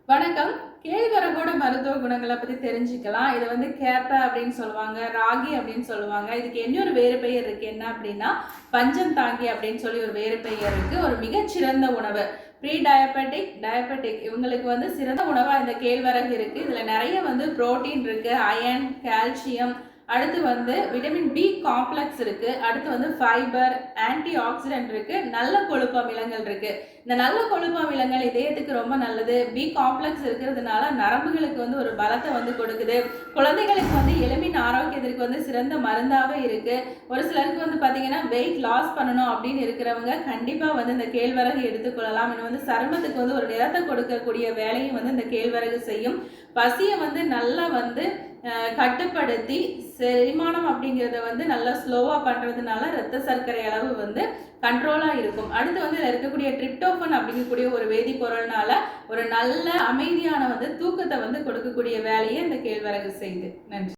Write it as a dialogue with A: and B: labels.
A: வணக்கம். கேழ்வரகோட மருத்துவ குணங்களை பத்தி தெரிஞ்சுக்கலாம். இதை வந்து கேப்பை அப்படின்னு சொல்லுவாங்க, ராகி அப்படின்னு சொல்லுவாங்க. இதுக்கு இன்னொரு வேறு பெயர் இருக்கு. என்ன அப்படின்னா பஞ்சம் தாங்கி அப்படின்னு சொல்லி ஒரு வேறு பெயர் இருக்கு. ஒரு மிகச்சிறந்த உணவு. ப்ரீ டயபெட்டிக், டயபெட்டிக் இவங்களுக்கு வந்து சிறந்த உணவா இந்த கேழ்வரகு இருக்கு. இதுல நிறைய வந்து புரோட்டீன் இருக்கு, அயன், கால்சியம், அடுத்து வந்து விட்டமின் பி காம்ப்ளெக்ஸ் இருக்கு, அடுத்து வந்து ஃபைபர், ஆன்டி ஆக்சிடென்ட் இருக்கு, நல்ல கொழுப்பு அமிலங்கள் இருக்கு. இந்த நல்ல கொழுப்பு அமிலங்கள் இதயத்துக்கு ரொம்ப நல்லது. பி காம்ப்ளெக்ஸ் இருக்கிறதுனால நரம்புகளுக்கு வந்து ஒரு பலத்தை வந்து கொடுக்குது. குழந்தைகளுக்கு வந்து எலும்பின் ஆரோக்கியத்திற்கு வந்து சிறந்த மருந்தாவே இருக்கு. ஒரு சிலருக்கு வந்து பாத்தீங்கன்னா வெயிட் லாஸ் பண்ணணும் அப்படின்னு இருக்கிறவங்க கண்டிப்பா வந்து இந்த கேழ்வரகு எடுத்துக்கொள்ளலாம். இன்னும் வந்து சருமத்துக்கு வந்து ஒரு நிறத்தை கொடுக்கக்கூடிய வேலையும் வந்து இந்த கேழ்வரகு செய்யும். பசியை வந்து நல்லா வந்து கட்டுப்படுத்தி செரிமானம் அப்படிங்கிறத வந்து நல்லா ஸ்லோவாக பண்ணுறதுனால ரத்த சர்க்கரை அளவு வந்து கண்ட்ரோலாக இருக்கும். அடுத்து வந்து இதில் இருக்கக்கூடிய ட்ரிப்டோஃபன் அப்படிங்கக்கூடிய ஒரு வேதிப்பொருள்னால ஒரு நல்ல அமைதியான வந்து தூக்கத்தை வந்து கொடுக்கக்கூடிய வேலையை இந்த கேழ்வரகு செய்யுது. நன்றி.